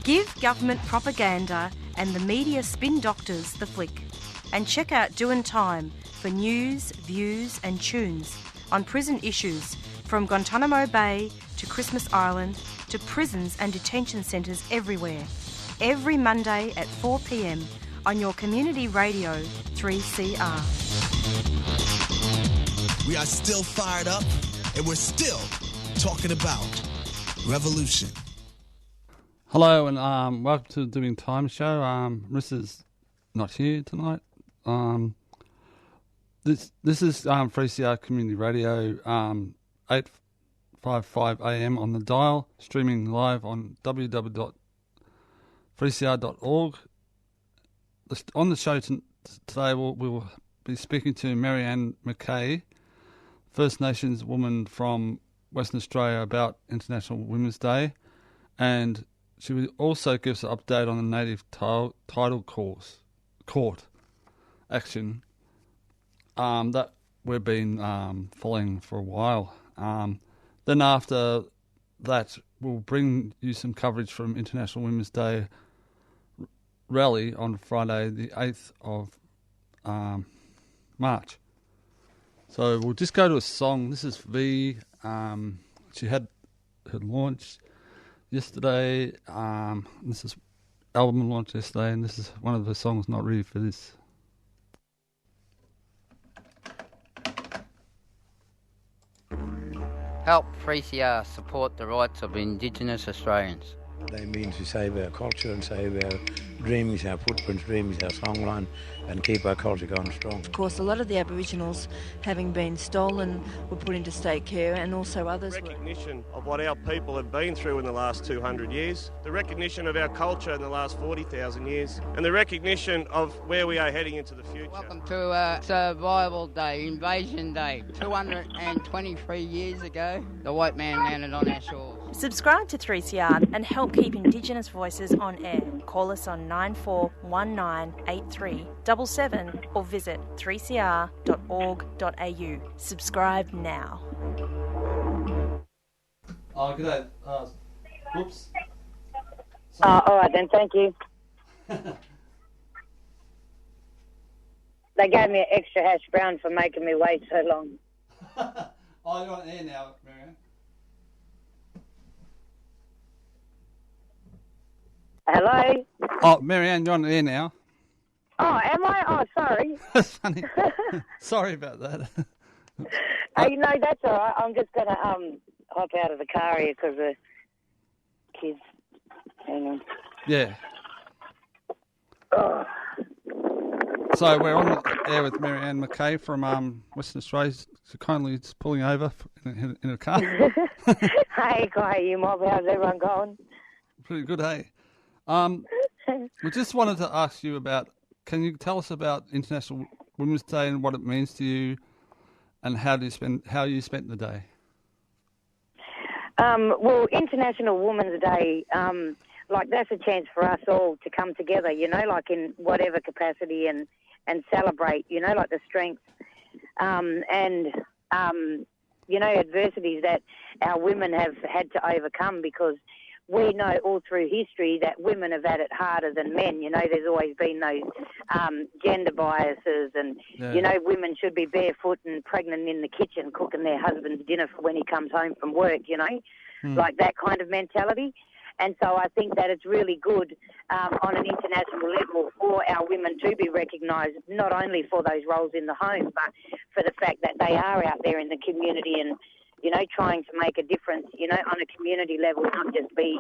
Give government propaganda and the media spin doctors the flick. And check out Doin' Time for news, views and tunes on prison issues from Guantanamo Bay to Christmas Island to prisons and detention centres everywhere. Every Monday at 4 p.m. on your community radio 3CR. We are still fired up and we're still talking about revolution. Hello and welcome to the Doing Time show. Marissa's not here tonight. This is 3CR Community Radio, 855 AM on the dial, streaming live on www.3cr.org. On the show today, we'll be speaking to Marianne McKay, First Nations woman from Western Australia, about International Women's Day, and she will also give us an update on the Native Title Court action that we've been following for a while. Then after that, we'll bring you some coverage from International Women's Day rally on Friday, the 8th of March. So we'll just go to a song. This is V. She had her launch yesterday. This is album launch yesterday, and this is one of her songs, Not Ready for This. Help 3CR support the rights of Indigenous Australians. They mean to save our culture and save our dreams, our footprints, dreams, our songline, and keep our culture going strong. Of course, a lot of the Aboriginals, having been stolen, were put into state care, and also others recognition of what our people have been through in the last 200 years, the recognition of our culture in the last 40,000 years, and the recognition of where we are heading into the future. Welcome to Survival Day, Invasion Day. 223 years ago, the white man landed on our shores. Subscribe to 3CR and help keep Indigenous voices on air. Call us on 94198377 or visit 3cr.org.au. Subscribe now. Oh, good day. Whoops. All right then, thank you. They gave me an extra hash brown for making me wait so long. Oh, you're on air now, Marianne. Hello? Oh, Marianne, you're on the air now. Oh, am I? Oh, sorry. That's funny. Sorry about that. Hey, no, that's all right. I'm just going to hop out of the car here because the kids... Hang on. Yeah. Oh. So we're on the air with Marianne McKay from Western Australia. So kindly it's pulling over in a car. Hey, you mob, how's everyone going? Pretty good, hey. We just wanted to ask you about, can you tell us about International Women's Day and what it means to you, and how you spent the day? Well, International Women's Day, that's a chance for us all to come together, in whatever capacity and celebrate, the strengths adversities that our women have had to overcome, because we know all through history that women have had it harder than men. There's always been those gender biases and, women should be barefoot and pregnant in the kitchen cooking their husband's dinner for when he comes home from work, like that kind of mentality. And so I think that it's really good on an international level for our women to be recognised, not only for those roles in the home, but for the fact that they are out there in the community and, trying to make a difference, on a community level, not just be,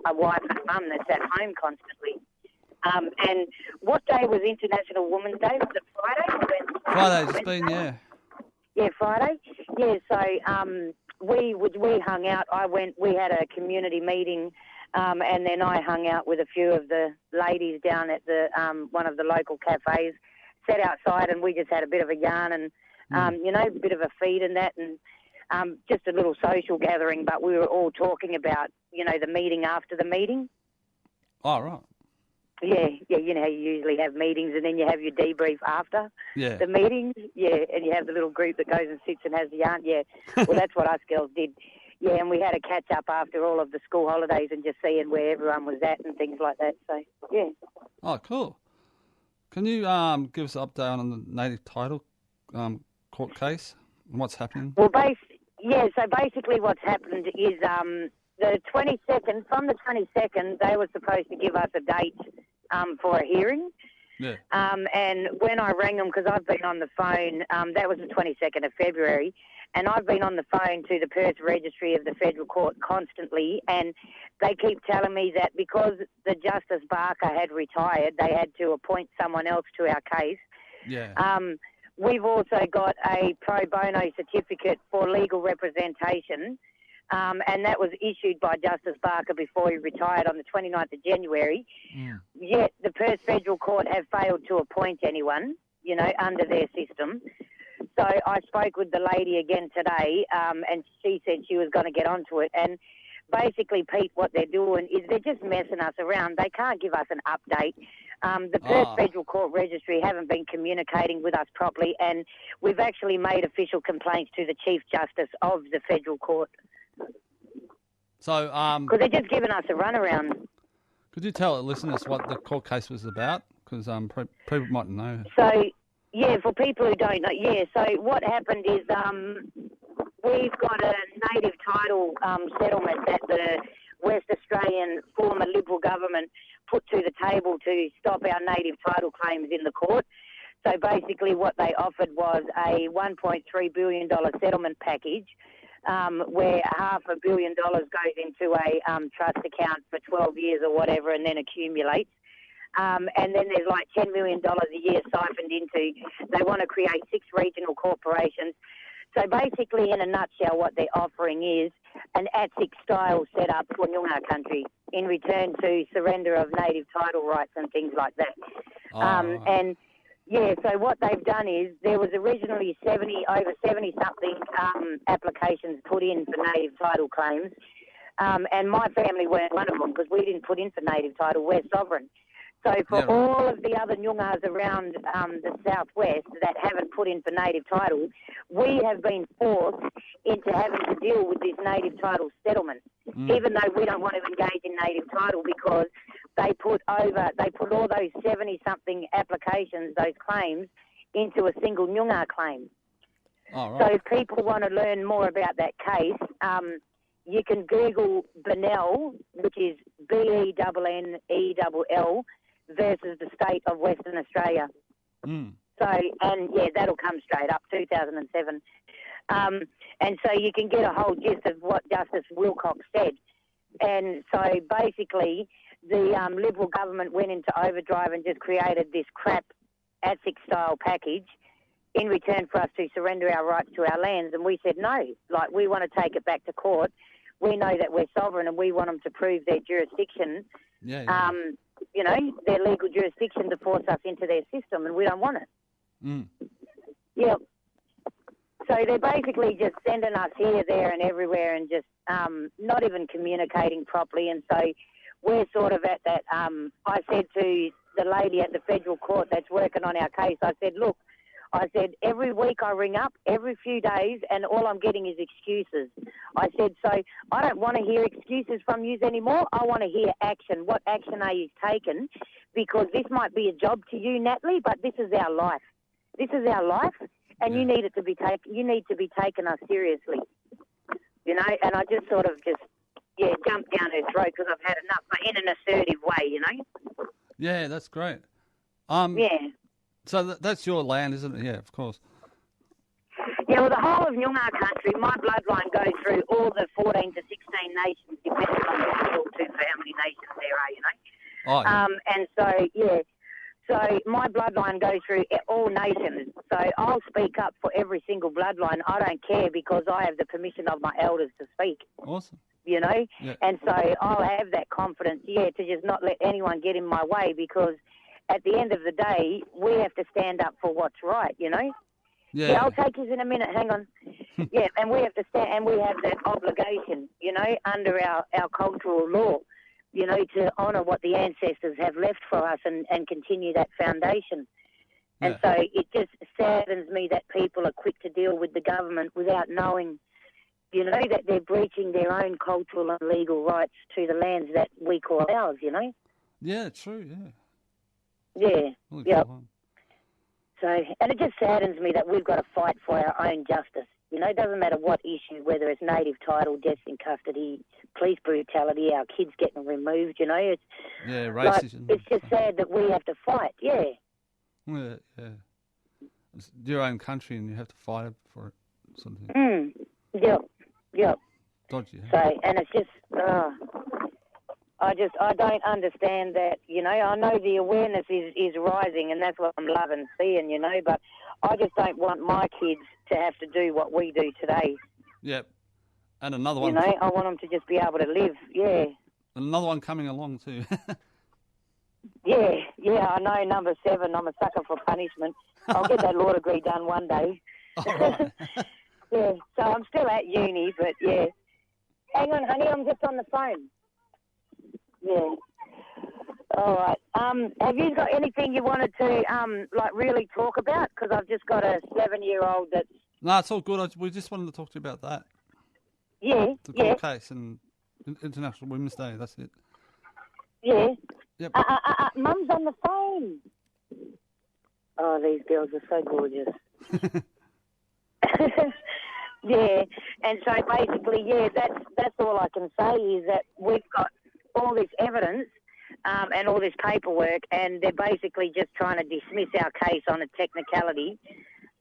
a wife and mum that's at home constantly. And what day was International Women's Day? Was it Friday? Friday, it's been, yeah. Yeah, Friday. Yeah, so we hung out. We had a community meeting, and then I hung out with a few of the ladies down at the one of the local cafes, sat outside, and we just had a bit of a yarn and, a bit of a feed and that, and just a little social gathering, but we were all talking about, the meeting after the meeting. Oh, right. Yeah, you know how you usually have meetings and then you have your debrief after the meetings. Yeah, and you have the little group that goes and sits and has the yarn. Yeah, well, that's what us girls did Yeah, and we had a catch up after all of the school holidays and just seeing where everyone was at and things like that. So, yeah. Oh, cool. Can you give us an update on the native title court case and what's happening? Well, so basically what's happened is the 22nd, from the 22nd, they were supposed to give us a date for a hearing. Yeah. And when I rang them, because I've been on the phone, that was the 22nd of February, and I've been on the phone to the Perth Registry of the Federal Court constantly, and they keep telling me that because the Justice Barker had retired, they had to appoint someone else to our case. Yeah. We've also got a pro bono certificate for legal representation, and that was issued by Justice Barker before he retired on the 29th of January. Mm. Yet the Perth Federal Court have failed to appoint anyone, under their system. So I spoke with the lady again today, and she said she was going to get onto it. And basically, Pete, what they're doing is they're just messing us around. They can't give us an update. The Perth Federal Court Registry haven't been communicating with us properly, and we've actually made official complaints to the Chief Justice of the Federal Court. So, because they're just giving us a runaround. Could you tell the listeners what the court case was about? Because people might know. So, yeah, for people who don't know, so what happened is we've got a native title settlement that the West Australian former Liberal government put to the table to stop our native title claims in the court. So basically what they offered was a $1.3 billion settlement package where $500 million goes into a trust account for 12 years or whatever and then accumulates. And then there's like $10 million a year siphoned into. They want to create 6 regional corporations. So basically, in a nutshell, what they're offering is an ATSIC-style setup for Noonga country in return to surrender of native title rights and things like that. And, yeah, so what they've done is there was originally over 70-something applications put in for native title claims. And my family weren't one of them because we didn't put in for native title. We're sovereign. So for all of the other Noongas around the southwest that haven't put in for native title, we have been forced into having to deal with this native title settlement, even though we don't want to engage in native title because they put all those 70-something applications, those claims, into a single Noonga claim. Oh, right. So if people want to learn more about that case, you can Google Bennell, which is Bennell, versus the state of Western Australia. So, and yeah, that'll come straight up, 2007. And so you can get a whole gist of what Justice Wilcox said. And so basically, the Liberal government went into overdrive and just created this crap ATSIC-style package in return for us to surrender our rights to our lands. And we said no, like we want to take it back to court. We know that we're sovereign and we want them to prove their jurisdiction. Their legal jurisdiction to force us into their system, and we don't want it. Yeah. So they're basically just sending us here, there, and everywhere, and just not even communicating properly. And so we're sort of at that. I said to the lady at the federal court that's working on our case, I said, look, every week I ring up, every few days, and all I'm getting is excuses. I said, so I don't want to hear excuses from you anymore. I want to hear action. What action are you taking? Because this might be a job to you, Natalie, but this is our life. This is our life, and you need it to be you need to be taking us seriously. And I just sort of jumped down her throat because I've had enough, but in an assertive way, Yeah, that's great. Yeah. So that's your land, isn't it? Yeah, of course. Yeah, well, the whole of Noonga country, my bloodline goes through all the 14 to 16 nations, depending on which little 2 family nations there are, Oh, yeah. And so, yeah, so my bloodline goes through all nations. So I'll speak up for every single bloodline. I don't care because I have the permission of my elders to speak. Awesome. Yeah. And so I'll have that confidence, to just not let anyone get in my way because at the end of the day, we have to stand up for what's right, Yeah, I'll take you in a minute. Hang on. Yeah, and we have to stand, and we have that obligation, under our cultural law, to honour what the ancestors have left for us and continue that foundation. And so it just saddens me that people are quick to deal with the government without knowing, you know, that they're breaching their own cultural and legal rights to the lands that we call ours, you know? Yeah, true, yeah. Yeah, Really yep. fun. So, and it just saddens me that we've got to fight for our own justice. You know, it doesn't matter what issue, whether it's native title, deaths in custody, police brutality, our kids getting removed, you know. It's, yeah, racism. Like, it's just sad that we have to fight, yeah. Yeah, yeah. It's your own country and you have to fight for it, sort of thing. Yep, yep. Dodgy. So, and it's just, I don't understand that, you know. I know the awareness is rising, and that's what I'm loving seeing, you know, but I just don't want my kids to have to do what we do today. Yep. And another one. You know, I want them to just be able to live, yeah. Another one coming along too. Yeah, I know, number 7. I'm a sucker for punishment. I'll get that law degree done one day. All right. Yeah, so I'm still at uni, but yeah. Hang on, honey, I'm just on the phone. Yeah. All right. Have you got anything you wanted to, like, really talk about? Because I've just got a 7-year-old that's... No, it's all good. We just wanted to talk to you about that. Yeah, The court case and International Women's Day, that's it. Yeah. Yep. Mum's on the phone. Oh, these girls are so gorgeous. Yeah, and so basically, yeah, that's all I can say is that we've got all this evidence and all this paperwork, and they're basically just trying to dismiss our case on a technicality.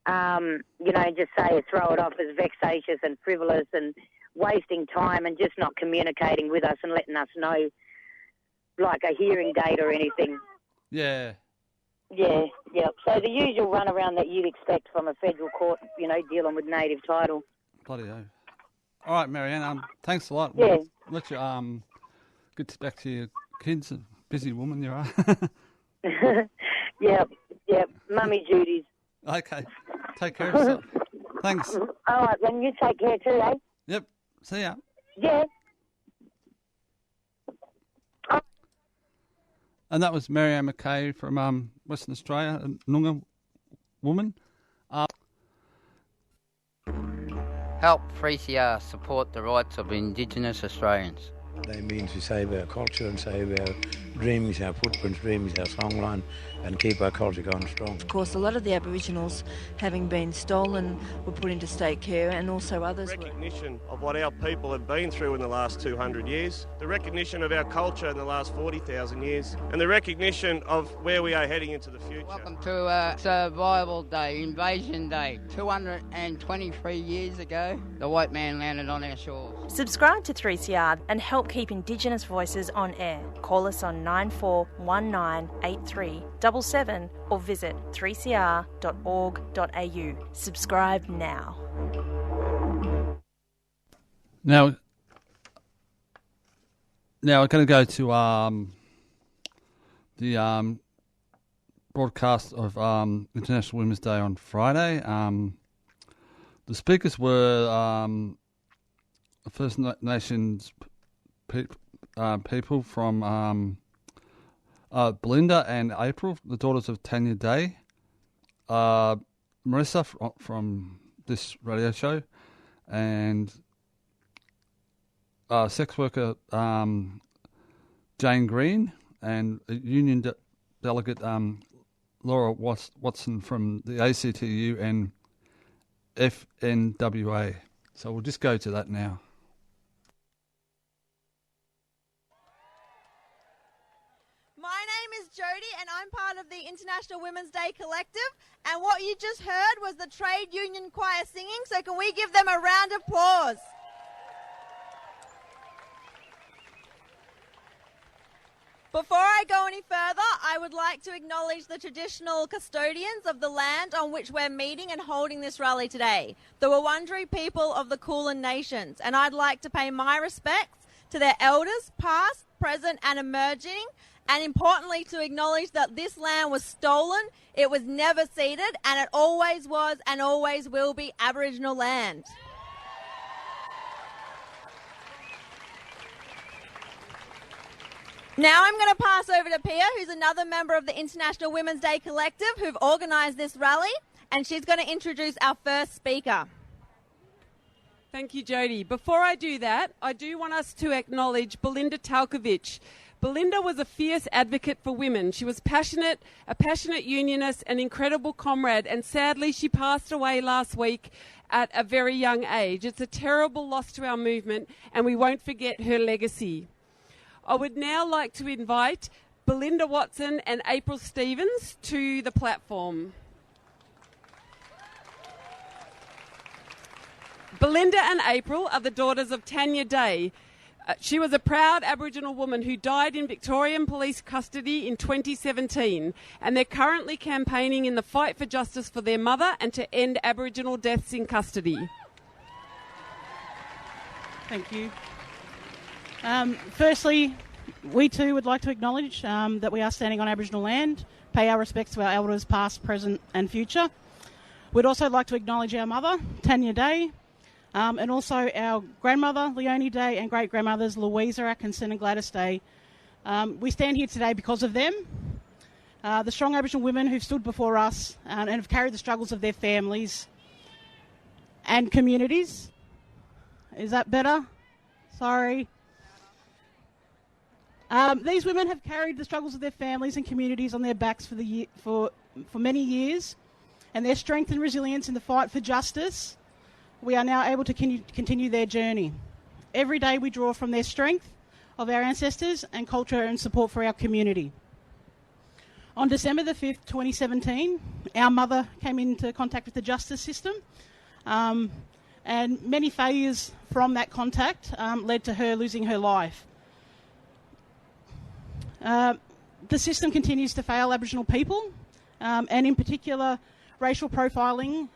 You know, just throw it off as vexatious and frivolous and wasting time and just not communicating with us and letting us know, like, a hearing date or anything. Yeah. Yeah. So the usual runaround that you'd expect from a federal court, you know, dealing with native title. Bloody hell. All right, Marianne, thanks a lot. Yeah. We'll let you get back to your kids. A busy woman you are. Yep. Mummy duties. Okay. Take care of yourself. Thanks. All right, then you take care too, eh? Yep. See ya. Yeah. And that was Marianne McKay from Western Australia, a Noonga woman. Help 3CR support the rights of Indigenous Australians. They mean to save our culture and save our dreams, our footprints, dreams, our songline, and keep our culture going strong. Of course, a lot of the Aboriginals, having been stolen, were put into state care, and also others were. Recognition of what our people have been through in the last 200 years, the recognition of our culture in the last 40,000 years, and the recognition of where we are heading into the future. Welcome to Survival Day, Invasion Day. 223 years ago, the white man landed on our shores. Subscribe to 3CR and help keep Indigenous voices on air. Call us on 94198377 or visit 3cr.org.au. Subscribe now. Now we're going to go to the broadcast of International Women's Day on Friday. The speakers were First Nations people from Belinda and April, the daughters of Tanya Day, Marissa from this radio show, and sex worker Jane Green, and a union delegate Laura Watson from the ACTU and FNWA. So we'll just go to that now. My name is Jody and I'm part of the International Women's Day Collective, and what you just heard was the trade union choir singing, so can we give them a round of applause? Before I go any further, I would like to acknowledge the traditional custodians of the land on which we're meeting and holding this rally today, the Wurundjeri people of the Kulin Nations, and I'd like to pay my respects to their elders, past, present and emerging, and importantly to acknowledge that this land was stolen, it was never ceded, and it always was and always will be Aboriginal land. Now I'm going to pass over to Pia, who's another member of the International Women's Day Collective who've organised this rally, and she's going to introduce our first speaker. Thank you, Jodie. Before I do that, I do want us to acknowledge Belinda Talkovich. Belinda was a fierce advocate for women. She was a passionate unionist, an incredible comrade, and sadly she passed away last week at a very young age. It's a terrible loss to our movement, and we won't forget her legacy. I would now like to invite Belinda Watson and April Stevens to the platform. Belinda and April are the daughters of Tanya Day. She was a proud Aboriginal woman who died in Victorian police custody in 2017, and they're currently campaigning in the fight for justice for their mother and to end Aboriginal deaths in custody. Thank you. Firstly, we too would like to acknowledge that we are standing on Aboriginal land, pay our respects to our elders past, present and future. We'd also like to acknowledge our mother, Tanya Day, and also our grandmother, Leonie Day, and great-grandmothers, Louisa Atkinson and Gladys Day. We stand here today because of them, the strong Aboriginal women who've stood before us and have carried the struggles of their families and communities. Is that better? Sorry. These women have carried the struggles of their families and communities on their backs for many years, and their strength and resilience in the fight for justice, we are now able to continue their journey. Every day we draw from their strength of our ancestors and culture and support for our community. On December the 5th, 2017, our mother came into contact with the justice system, and many failures from that contact led to her losing her life. The system continues to fail Aboriginal people, and in particular, racial profiling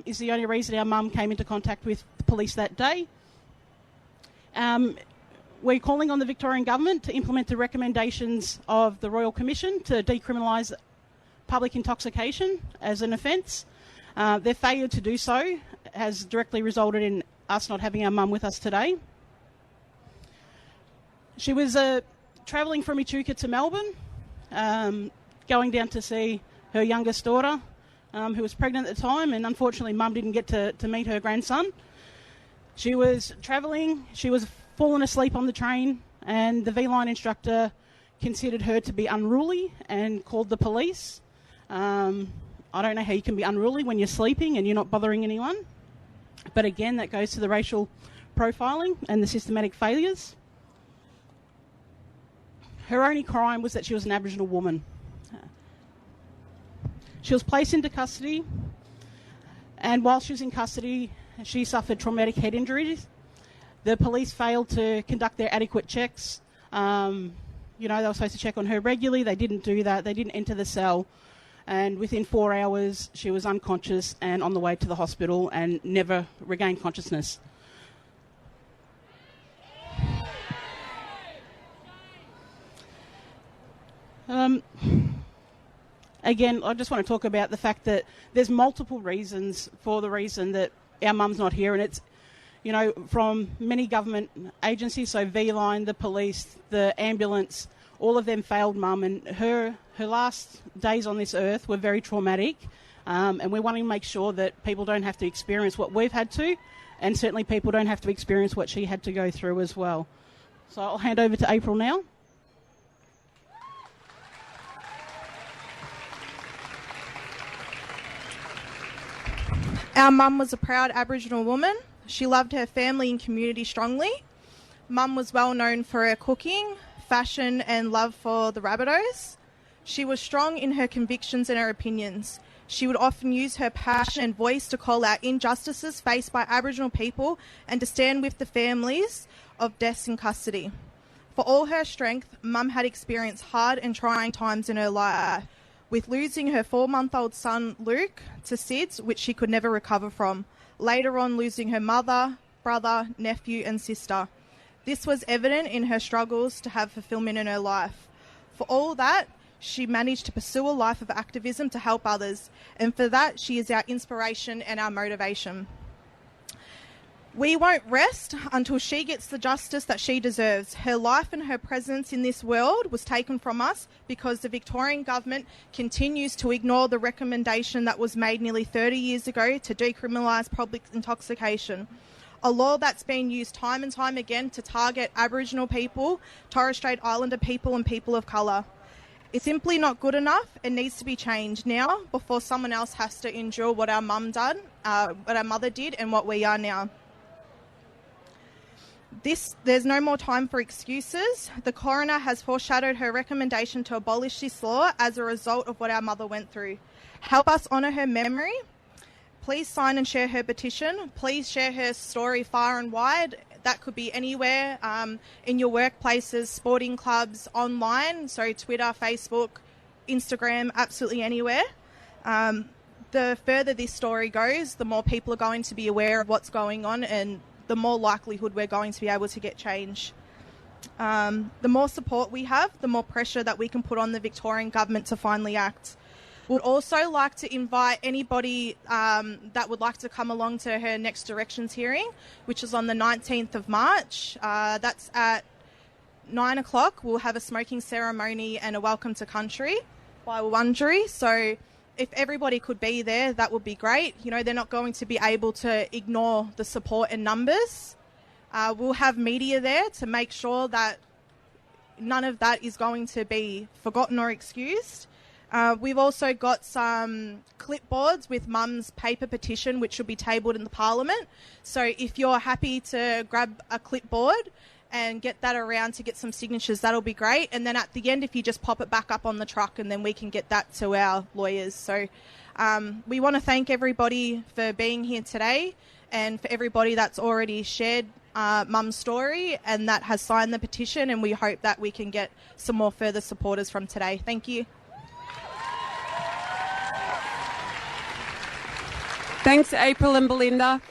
is the only reason our mum came into contact with the police that day. We're calling on the Victorian Government to implement the recommendations of the Royal Commission to decriminalise public intoxication as an offence. Their failure to do so has directly resulted in us not having our mum with us today. She was travelling from Echuca to Melbourne, going down to see her youngest daughter, who was pregnant at the time, and unfortunately mum didn't get to meet her grandson. She was travelling, she was fallen asleep on the train, and the V-line instructor considered her to be unruly and called the police. I don't know how you can be unruly when you're sleeping and you're not bothering anyone. But again, that goes to the racial profiling and the systematic failures. Her only crime was that she was an Aboriginal woman. She was placed into custody, and while she was in custody, she suffered traumatic head injuries. The police failed to conduct their adequate checks. They were supposed to check on her regularly. They didn't do that. They didn't enter the cell. And within 4 hours, she was unconscious and on the way to the hospital and never regained consciousness. Again, I just want to talk about the fact that there's multiple reasons for the reason that our mum's not here, and it's, from many government agencies, so V-Line, the police, the ambulance, all of them failed mum, and her last days on this earth were very traumatic, and we're wanting to make sure that people don't have to experience what we've had to, and certainly people don't have to experience what she had to go through as well. So I'll hand over to April now. Our mum was a proud Aboriginal woman. She loved her family and community strongly. Mum was well known for her cooking, fashion and love for the Rabbitohs. She was strong in her convictions and her opinions. She would often use her passion and voice to call out injustices faced by Aboriginal people and to stand with the families of deaths in custody. For all her strength, Mum had experienced hard and trying times in her life, with losing her 4-month-old son Luke to SIDS, which she could never recover from. Later on, losing her mother, brother, nephew and sister. This was evident in her struggles to have fulfillment in her life. For all that, she managed to pursue a life of activism to help others, and for that, she is our inspiration and our motivation. We won't rest until she gets the justice that she deserves. Her life and her presence in this world was taken from us because the Victorian Government continues to ignore the recommendation that was made nearly 30 years ago to decriminalise public intoxication. a law that's been used time and time again to target Aboriginal people, Torres Strait Islander people and people of colour. It's simply not good enough. It needs to be changed now before someone else has to endure what our mother did and what we are now. There's no more time for excuses. The coroner has foreshadowed her recommendation to abolish this law as a result of what our mother went through. Help us honour her memory. Please sign and share her petition. Please share her story far and wide. That could be anywhere, in your workplaces, sporting clubs, online, so Twitter, Facebook, Instagram, absolutely anywhere. The further this story goes, the more people are going to be aware of what's going on and the more likelihood we're going to be able to get change. The more support we have, the more pressure that we can put on the Victorian government to finally act. Would also like to invite anybody that would like to come along to her next Directions hearing, which is on the 19th of March. That's at 9 o'clock. We'll have a smoking ceremony and a welcome to country by Wurundjeri. So if everybody could be there, that would be great. You know, they're not going to be able to ignore the support and numbers. We'll have media there to make sure that none of that is going to be forgotten or excused. We've also got some clipboards with Mum's paper petition, which will be tabled in the Parliament. So if you're happy to grab a clipboard and get that around to get some signatures, that'll be great. And then at the end, if you just pop it back up on the truck, and then we can get that to our lawyers. So we want to thank everybody for being here today, and for everybody that's already shared Mum's story and that has signed the petition. And we hope that we can get some more further supporters from today. Thank you. Thanks, April and Belinda.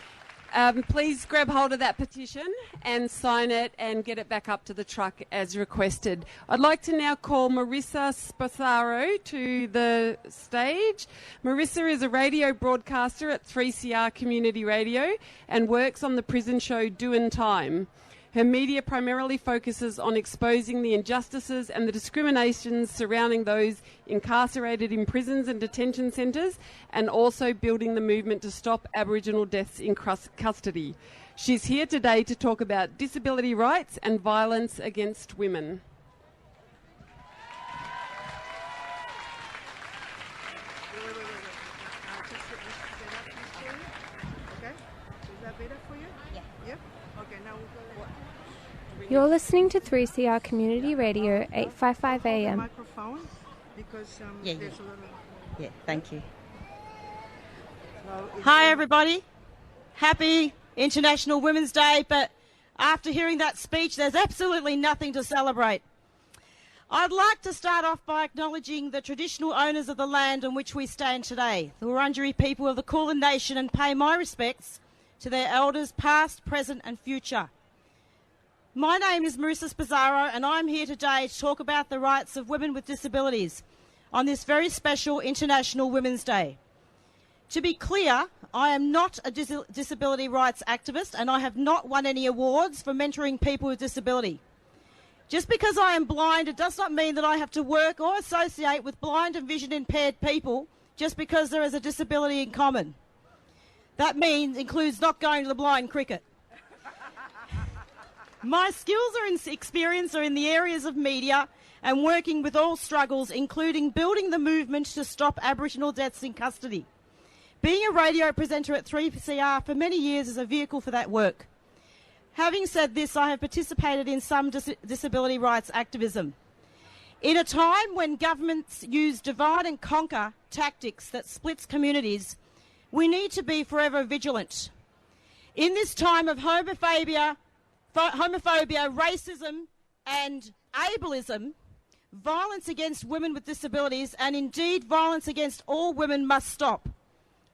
Please grab hold of that petition and sign it and get it back up to the truck as requested. I'd like to now call Marissa Spasaro to the stage. Marissa is a radio broadcaster at 3CR Community Radio and works on the prison show Doin' Time. Her media primarily focuses on exposing the injustices and the discriminations surrounding those incarcerated in prisons and detention centres, and also building the movement to stop Aboriginal deaths in custody. She's here today to talk about disability rights and violence against women. You're listening to 3CR Community Radio, 855 AM. Yeah, thank you. Hi, everybody. Happy International Women's Day, but after hearing that speech, there's absolutely nothing to celebrate. I'd like to start off by acknowledging the traditional owners of the land on which we stand today, the Wurundjeri people of the Kulin Nation, and pay my respects to their elders past, present and future. My name is Marissa Spasaro, and I'm here today to talk about the rights of women with disabilities on this very special International Women's Day. To be clear, I am not a disability rights activist, and I have not won any awards for mentoring people with disability. Just because I am blind, it does not mean that I have to work or associate with blind and vision impaired people just because there is a disability in common. That includes not going to the blind cricket. My skills and experience are in the areas of media and working with all struggles, including building the movement to stop Aboriginal deaths in custody. Being a radio presenter at 3CR for many years is a vehicle for that work. Having said this, I have participated in some disability rights activism. In a time when governments use divide and conquer tactics that splits communities, we need to be forever vigilant. In this time of homophobia, racism and ableism, violence against women with disabilities, and indeed violence against all women, must stop.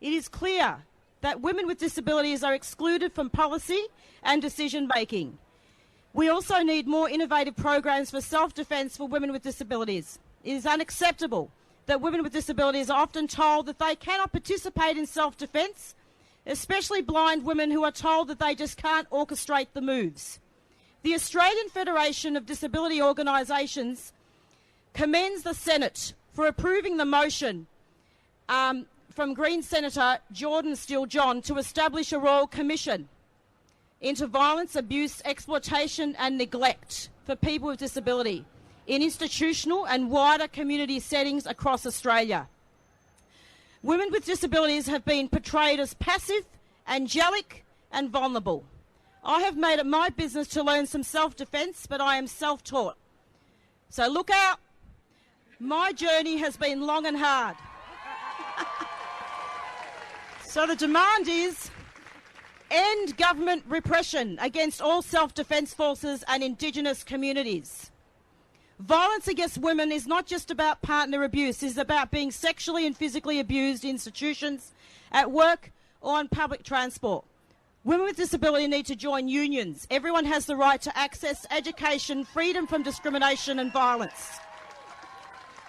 It is clear that women with disabilities are excluded from policy and decision making. We also need more innovative programs for self-defence for women with disabilities. It is unacceptable that women with disabilities are often told that they cannot participate in self-defence, especially blind women who are told that they just can't orchestrate the moves. The Australian Federation of Disability Organisations commends the Senate for approving the motion from Green Senator Jordan Steele-John to establish a Royal Commission. into violence, abuse, exploitation and neglect for people with disability in institutional and wider community settings across Australia. Women with disabilities have been portrayed as passive, angelic and vulnerable. I have made it my business to learn some self-defence, but I am self-taught. So look out. My journey has been long and hard. So the demand is end government repression against all self-defence forces and Indigenous communities. Violence against women is not just about partner abuse, it's about being sexually and physically abused in institutions, at work or on public transport. Women with disability need to join unions. Everyone has the right to access education, freedom from discrimination and violence.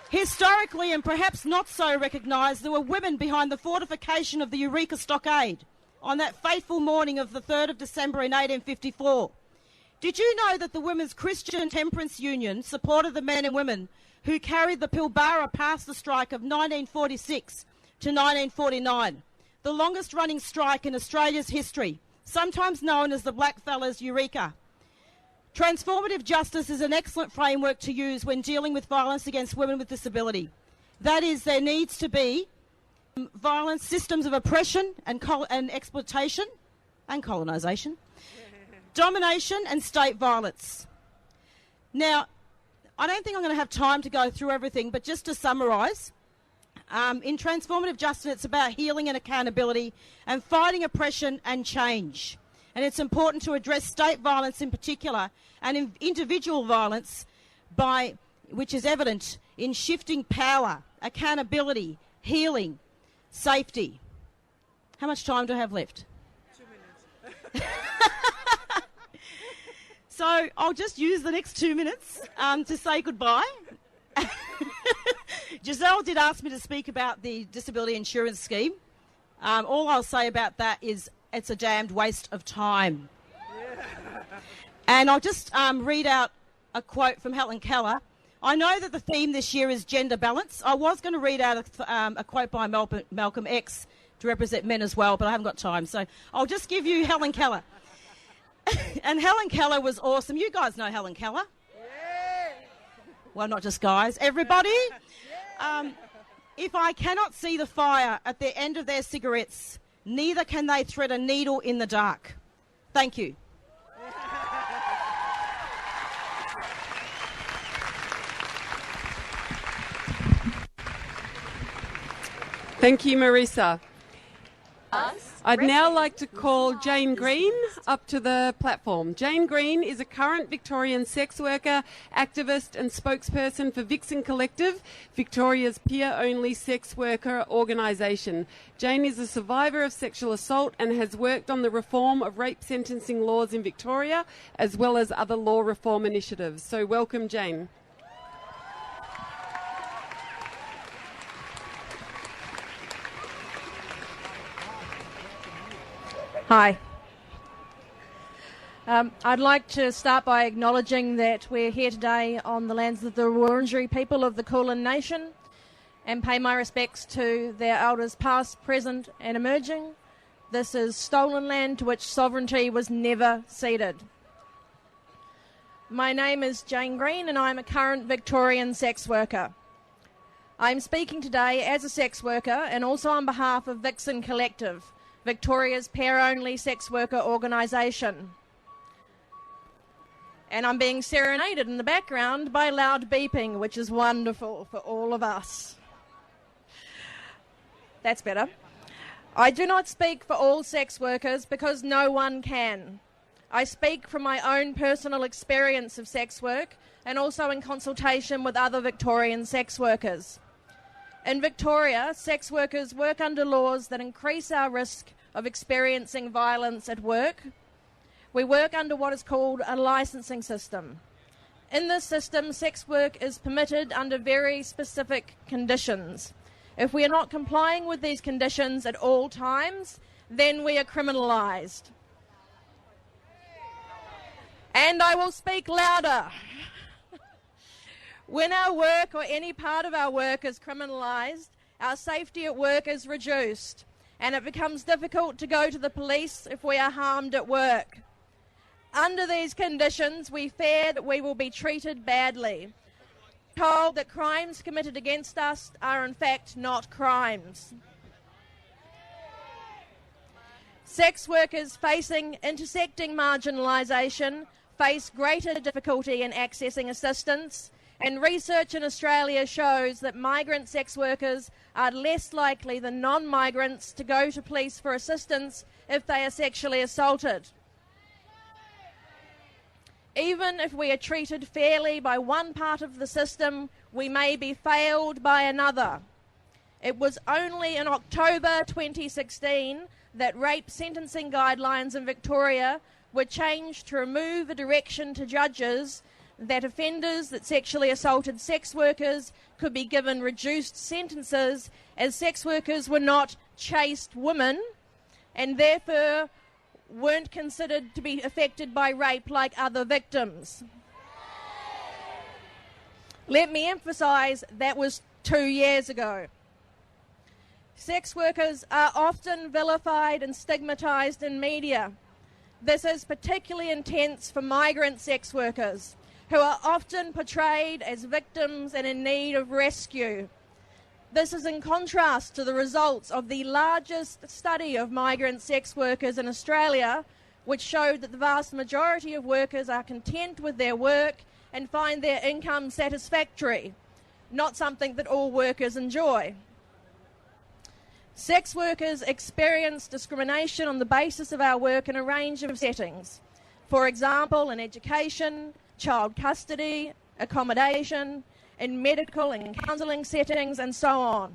Historically, and perhaps not so recognised, there were women behind the fortification of the Eureka Stockade on that fateful morning of the 3rd of December in 1854. Did you know that the Women's Christian Temperance Union supported the men and women who carried the Pilbara past the strike of 1946 to 1949, the longest-running strike in Australia's history, sometimes known as the Blackfellas Eureka? Transformative justice is an excellent framework to use when dealing with violence against women with disability. That is, there needs to be violence, systems of oppression and exploitation and colonisation, domination and state violence. Now, I don't think I'm going to have time to go through everything, but just to summarise, in transformative justice, it's about healing and accountability and fighting oppression and change. And it's important to address state violence in particular and individual violence which is evident in shifting power, accountability, healing, safety. How much time do I have left? 2 minutes. So I'll just use the next 2 minutes to say goodbye. Giselle did ask me to speak about the disability insurance scheme. All I'll say about that is it's a damned waste of time. Yeah. And I'll just read out a quote from Helen Keller. I know that the theme this year is gender balance. I was going to read out a quote by Malcolm X to represent men as well, but I haven't got time. So I'll just give you Helen Keller. And Helen Keller was awesome. You guys know Helen Keller? Yeah. Well, not just guys. Everybody? Yeah. If I cannot see the fire at the end of their cigarettes, neither can they thread a needle in the dark. Thank you. Thank you, Marisa. I'd now like to call Jane Green up to the platform. Jane Green is a current Victorian sex worker, activist and spokesperson for Vixen Collective, Victoria's peer-only sex worker organisation. Jane is a survivor of sexual assault and has worked on the reform of rape sentencing laws in Victoria, as well as other law reform initiatives. So welcome, Jane. Hi. I'd like to start by acknowledging that we're here today on the lands of the Wurundjeri people of the Kulin Nation and pay my respects to their elders past, present and emerging. This is stolen land to which sovereignty was never ceded. My name is Jane Green and I'm a current Victorian sex worker. I'm speaking today as a sex worker and also on behalf of Vixen Collective, Victoria's pair-only sex worker organisation. And I'm being serenaded in the background by loud beeping, which is wonderful for all of us. That's better. I do not speak for all sex workers because no one can. I speak from my own personal experience of sex work and also in consultation with other Victorian sex workers. In Victoria, sex workers work under laws that increase our risk of experiencing violence at work. We work under what is called a licensing system. In this system, sex work is permitted under very specific conditions. If we are not complying with these conditions at all times, then we are criminalised. And I will speak louder. When our work or any part of our work is criminalised, our safety at work is reduced, and it becomes difficult to go to the police if we are harmed at work. Under these conditions, we fear that we will be treated badly, told that crimes committed against us are in fact not crimes. Sex workers facing intersecting marginalisation face greater difficulty in accessing assistance, and research in Australia shows that migrant sex workers are less likely than non-migrants to go to police for assistance if they are sexually assaulted. Even if we are treated fairly by one part of the system, we may be failed by another. It was only in October 2016 that rape sentencing guidelines in Victoria were changed to remove a direction to judges that offenders that sexually assaulted sex workers could be given reduced sentences, as sex workers were not chaste women and therefore weren't considered to be affected by rape like other victims. Let me emphasise that was 2 years ago. Sex workers are often vilified and stigmatised in media. This is particularly intense for migrant sex workers, who are often portrayed as victims and in need of rescue. This is in contrast to the results of the largest study of migrant sex workers in Australia, which showed that the vast majority of workers are content with their work and find their income satisfactory, not something that all workers enjoy. Sex workers experience discrimination on the basis of our work in a range of settings. For example, in education, child custody, accommodation, in medical and counselling settings, and so on.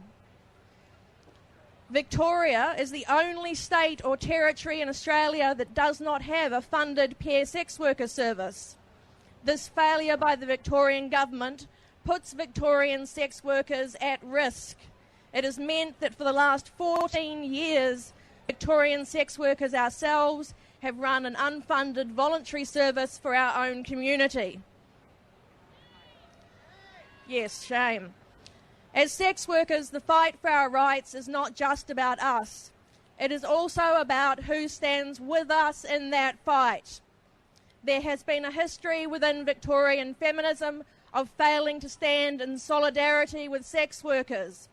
Victoria is the only state or territory in Australia that does not have a funded pair sex worker service. This failure by the Victorian government puts Victorian sex workers at risk. It has meant that for the last 14 years, Victorian sex workers ourselves have run an unfunded voluntary service for our own community. Yes, shame. As sex workers, the fight for our rights is not just about us. It is also about who stands with us in that fight. There has been a history within Victorian feminism of failing to stand in solidarity with sex workers.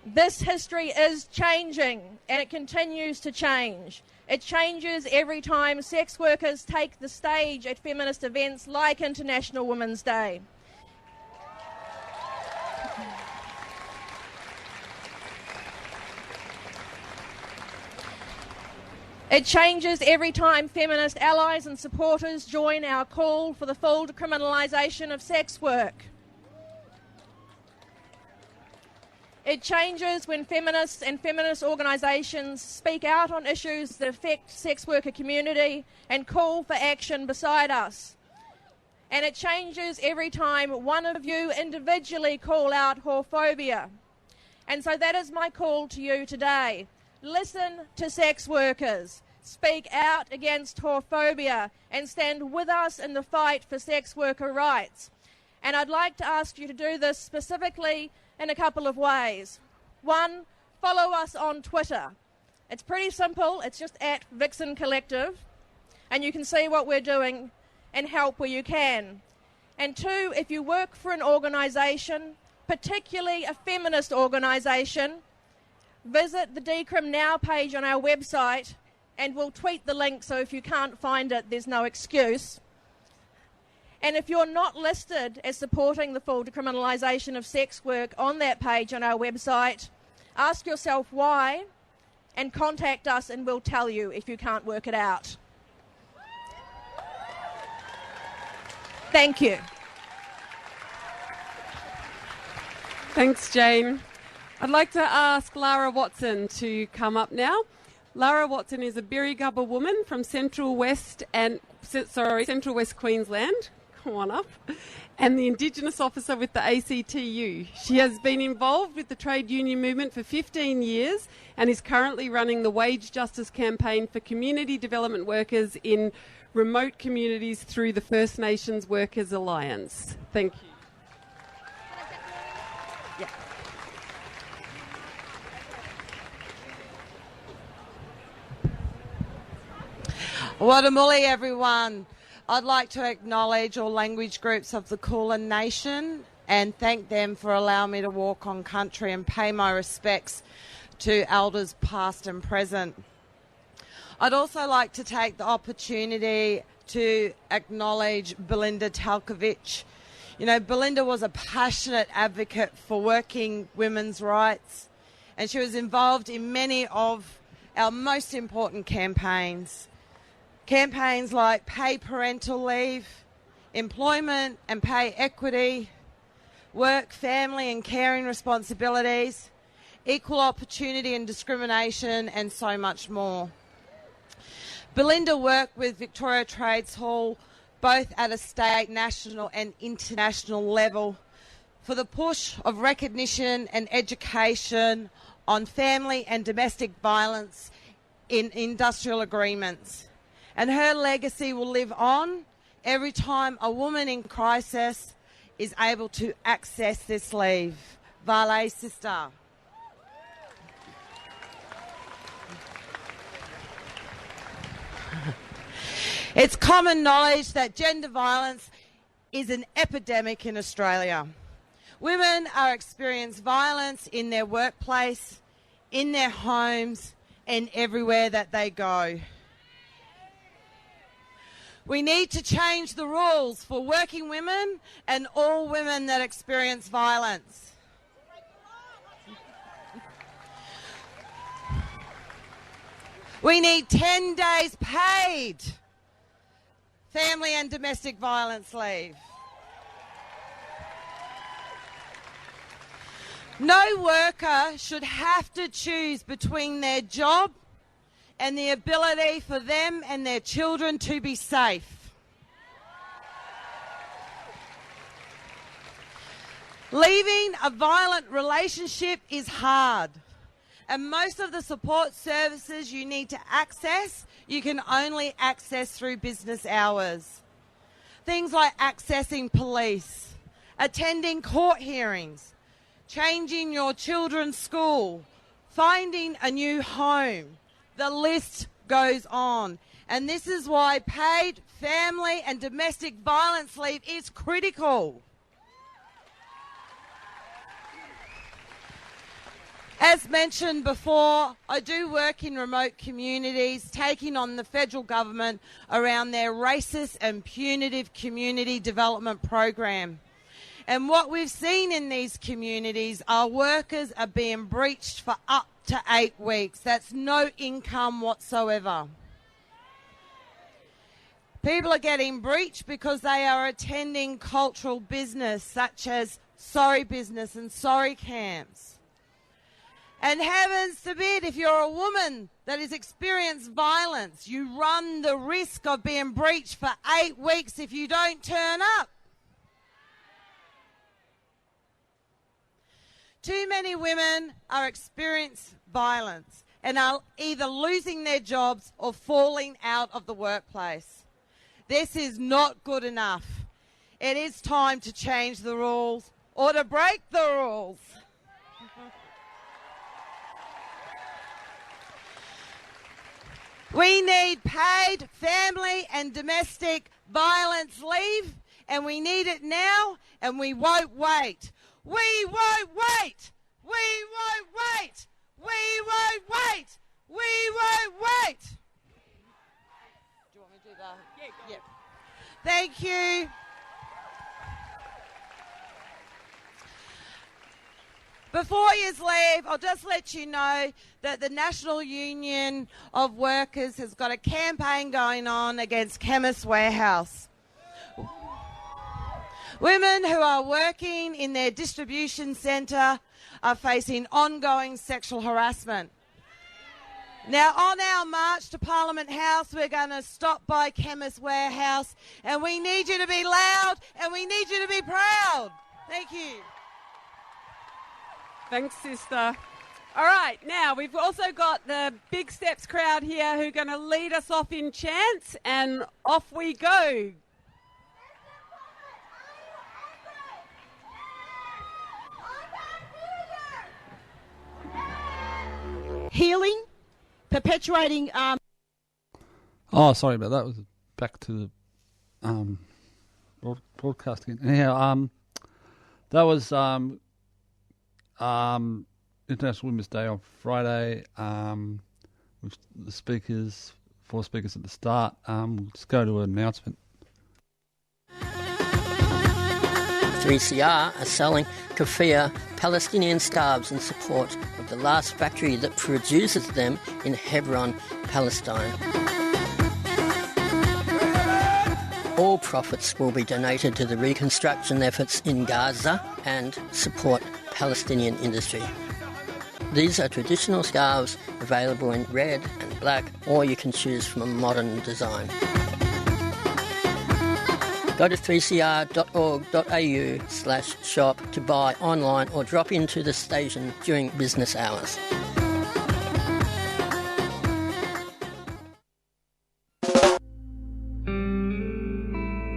This history is changing, and it continues to change. It changes every time sex workers take the stage at feminist events like International Women's Day. It changes every time feminist allies and supporters join our call for the full decriminalisation of sex work. It changes when feminists and feminist organisations speak out on issues that affect sex worker community and call for action beside us. And it changes every time one of you individually call out whorephobia. And so that is my call to you today. Listen to sex workers. Speak out against whorephobia and stand with us in the fight for sex worker rights. And I'd like to ask you to do this specifically in a couple of ways. One, follow us on Twitter. It's pretty simple. It's just at Vixen Collective, and you can see what we're doing and help where you can. And two, if you work for an organisation, particularly a feminist organisation, visit the Decrim Now page on our website, and we'll tweet the link, so if you can't find it, there's no excuse. And if you're not listed as supporting the full decriminalisation of sex work on that page on our website, ask yourself why and contact us, and we'll tell you if you can't work it out. Thank you. Thanks, Jane. I'd like to ask Lara Watson to come up now. Lara Watson is a Birrigubba woman from Central West Queensland. Come on up. And the Indigenous officer with the ACTU. She has been involved with the trade union movement for 15 years and is currently running the wage justice campaign for community development workers in remote communities through the First Nations Workers Alliance. Thank you. Yeah. Wadamuli, everyone. I'd like to acknowledge all language groups of the Kulin Nation and thank them for allowing me to walk on country and pay my respects to elders past and present. I'd also like to take the opportunity to acknowledge Belinda Talkovich. You know, Belinda was a passionate advocate for working women's rights, and she was involved in many of our most important campaigns. Campaigns like pay parental leave, employment and pay equity, work, family and caring responsibilities, equal opportunity and discrimination, and so much more. Belinda worked with Victoria Trades Hall both at a state, national and international level for the push of recognition and education on family and domestic violence in industrial agreements. And her legacy will live on every time a woman in crisis is able to access this leave. Vale, sister. It's common knowledge that gender violence is an epidemic in Australia. Women are experiencing violence in their workplace, in their homes, and everywhere that they go. We need to change the rules for working women and all women that experience violence. We need 10 days paid family and domestic violence leave. No worker should have to choose between their job and the ability for them and their children to be safe. Leaving a violent relationship is hard, and most of the support services you need to access, you can only access through business hours. Things like accessing police, attending court hearings, changing your children's school, finding a new home. The list goes on. And this is why paid family and domestic violence leave is critical. As mentioned before, I do work in remote communities, taking on the federal government around their racist and punitive community development program. And what we've seen in these communities are workers are being breached for up to 8 weeks. That's no income whatsoever. People are getting breached because they are attending cultural business such as sorry business and sorry camps. And heavens forbid, if you're a woman that has experienced violence, you run the risk of being breached for 8 weeks if you don't turn up. Too many women are experiencing violence and are either losing their jobs or falling out of the workplace. This is not good enough. It is time to change the rules or to break the rules. We need paid family and domestic violence leave, and we need it now, and we won't wait. We won't wait! We won't wait! We won't wait! We won't wait! Do you want me to do that? Yeah. Thank you. Before you leave, I'll just let you know that the National Union of Workers has got a campaign going on against Chemist Warehouse. Women who are working in their distribution centre are facing ongoing sexual harassment. Now, on our march to Parliament House, we're going to stop by Chemist Warehouse, and we need you to be loud and we need you to be proud. Thank you. Thanks, sister. All right, now we've also got the Big Steps crowd here who are going to lead us off in chants, and off we go. Healing, perpetuating... Oh, sorry about that. Was back to the broadcasting. Anyhow, that was International Women's Day on Friday. With the speakers, 4 speakers at the start. We'll just go to an announcement. 3CR are selling keffiyeh Palestinian scarves in support of the last factory that produces them in Hebron, Palestine. All profits will be donated to the reconstruction efforts in Gaza and support Palestinian industry. These are traditional scarves available in red and black, or you can choose from a modern design. Go to 3cr.org.au/shop to buy online or drop into the station during business hours.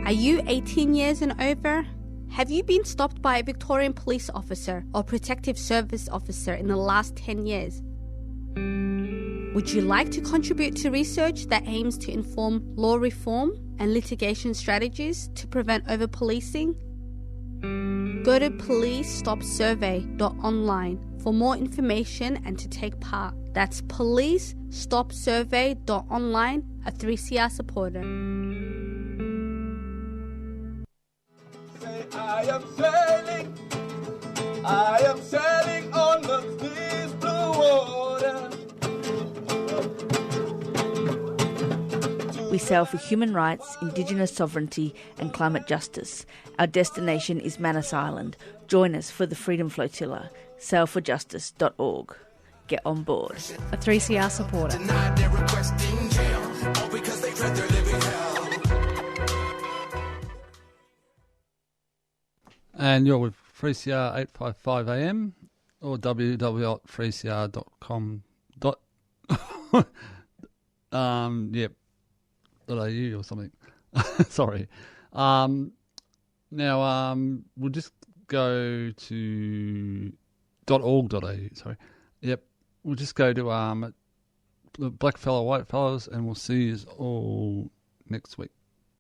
Are you 18 years and over? Have you been stopped by a Victorian police officer or protective service officer in the last 10 years? Would you like to contribute to research that aims to inform law reform and litigation strategies to prevent over-policing? Go to policestopsurvey.online for more information and to take part. That's policestopsurvey.online, a 3CR supporter. I am sailing on the deep blue water. We sail for human rights, Indigenous sovereignty and climate justice. Our destination is Manus Island. Join us for the Freedom Flotilla. Sailforjustice.org. Get on board. A 3CR supporter. And you're with 3CR 855 AM or www.3cr.com. Yep. .au or something. Sorry. Now we'll just go to .org.au. Sorry. Yep. We'll just go to black fellow, white fellows, and we'll see you all next week.